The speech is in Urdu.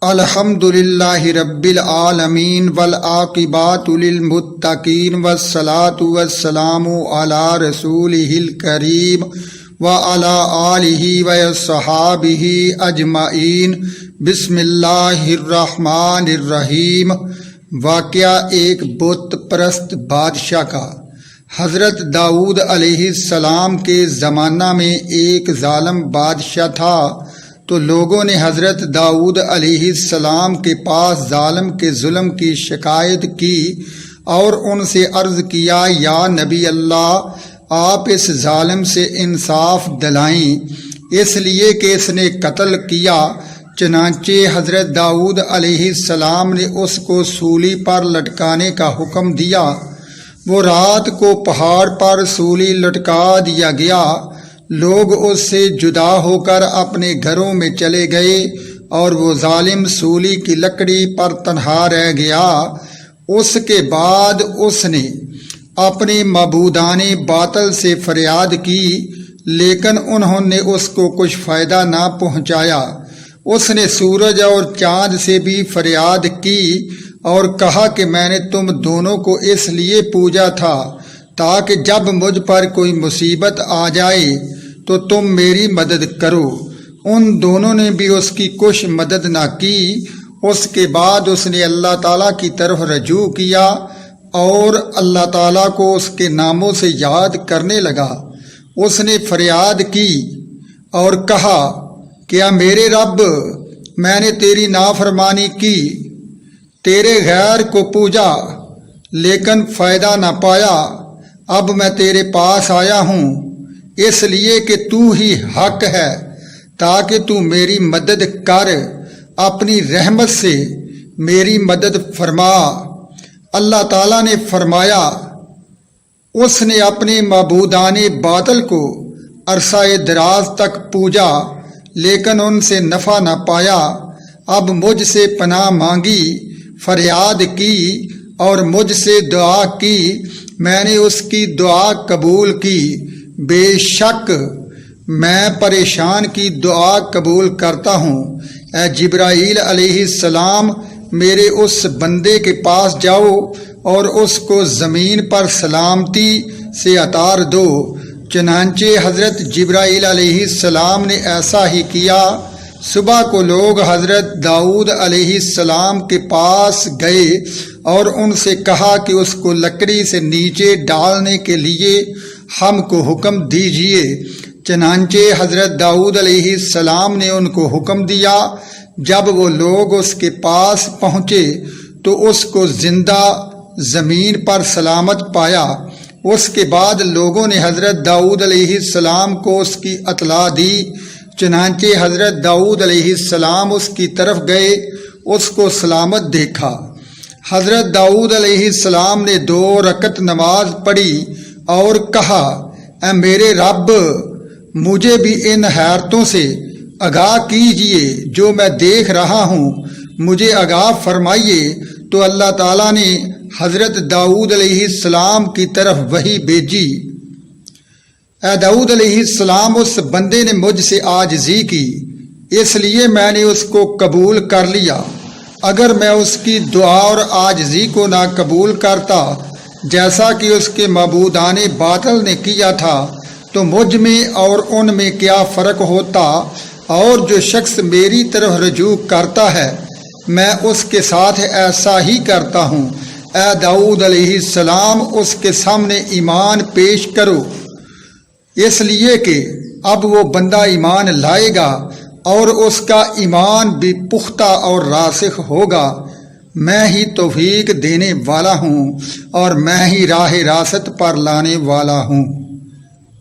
الحمدللہ رب العالمین والعاقبۃ للمتقین والصلاة والسلام علی رسولہ الکریم وعلی آلہ وصحابہ اجمعین۔ بسم اللہ الرحمن الرحیم۔ واقعہ ایک بت پرست بادشاہ کا۔ حضرت داؤد علیہ السلام کے زمانہ میں ایک ظالم بادشاہ تھا، تو لوگوں نے حضرت داؤد علیہ السلام کے پاس ظالم کے ظلم کی شکایت کی اور ان سے عرض کیا، یا نبی اللہ، آپ اس ظالم سے انصاف دلائیں، اس لیے کہ اس نے قتل کیا۔ چنانچہ حضرت داؤد علیہ السلام نے اس کو سولی پر لٹکانے کا حکم دیا۔ وہ رات کو پہاڑ پر سولی لٹکا دیا گیا۔ لوگ اس سے جدا ہو کر اپنے گھروں میں چلے گئے اور وہ ظالم سولی کی لکڑی پر تنہا رہ گیا۔ اس کے بعد اس نے اپنے معبودان باطل سے فریاد کی، لیکن انہوں نے اس کو کچھ فائدہ نہ پہنچایا۔ اس نے سورج اور چاند سے بھی فریاد کی اور کہا کہ میں نے تم دونوں کو اس لیے پوجا تھا تاکہ جب مجھ پر کوئی مصیبت آ جائے تو تم میری مدد کرو۔ ان دونوں نے بھی اس کی کچھ مدد نہ کی۔ اس کے بعد اس نے اللہ تعالیٰ کی طرف رجوع کیا اور اللہ تعالیٰ کو اس کے ناموں سے یاد کرنے لگا۔ اس نے فریاد کی اور کہا، کیا میرے رب، میں نے تیری نافرمانی کی، تیرے غیر کو پوجا لیکن فائدہ نہ پایا۔ اب میں تیرے پاس آیا ہوں اس لیے کہ تو ہی حق ہے، تاکہ تو میری مدد کر، اپنی رحمت سے میری مدد فرما۔ اللہ تعالیٰ نے فرمایا، اس نے اپنے معبودان باطل کو عرصہ دراز تک پوجا لیکن ان سے نفع نہ پایا۔ اب مجھ سے پناہ مانگی، فریاد کی اور مجھ سے دعا کی، میں نے اس کی دعا قبول کی۔ بے شک میں پریشان کی دعا قبول کرتا ہوں۔ اے جبرائیل علیہ السلام، میرے اس بندے کے پاس جاؤ اور اس کو زمین پر سلامتی سے اتار دو۔ چنانچہ حضرت جبرائیل علیہ السلام نے ایسا ہی کیا۔ صبح کو لوگ حضرت داؤد علیہ السلام کے پاس گئے اور ان سے کہا کہ اس کو لکڑی سے نیچے ڈالنے کے لیے ہم کو حکم دیجیے۔ چنانچہ حضرت داؤد علیہ السلام نے ان کو حکم دیا۔ جب وہ لوگ اس کے پاس پہنچے تو اس کو زندہ زمین پر سلامت پایا۔ اس کے بعد لوگوں نے حضرت داؤد علیہ السلام کو اس کی اطلاع دی۔ چنانچہ حضرت داؤد علیہ السلام اس کی طرف گئے، اس کو سلامت دیکھا۔ حضرت داؤد علیہ السلام نے 2 رکعت نماز پڑھی اور کہا، اے میرے رب، مجھے بھی ان حیرتوں سے آگاہ کیجئے جو میں دیکھ رہا ہوں، مجھے آگاہ فرمائیے۔ تو اللہ تعالیٰ نے حضرت داؤد علیہ السلام کی طرف وحی بھیجی، اے داؤد علیہ السلام، اس بندے نے مجھ سے عاجزی کی، اس لیے میں نے اس کو قبول کر لیا۔ اگر میں اس کی دعا اور عاجزی کو نہ قبول کرتا جیسا کہ اس کے معبودان باطل نے کیا تھا تو مجھ میں اور ان میں کیا فرق ہوتا؟ اور جو شخص میری طرف رجوع کرتا ہے میں اس کے ساتھ ایسا ہی کرتا ہوں۔ اے داؤد علیہ السلام، اس کے سامنے ایمان پیش کرو، اس لیے کہ اب وہ بندہ ایمان لائے گا اور اس کا ایمان بھی پختہ اور راسخ ہوگا۔ میں ہی توفیق دینے والا ہوں اور میں ہی راہ راست پر لانے والا ہوں۔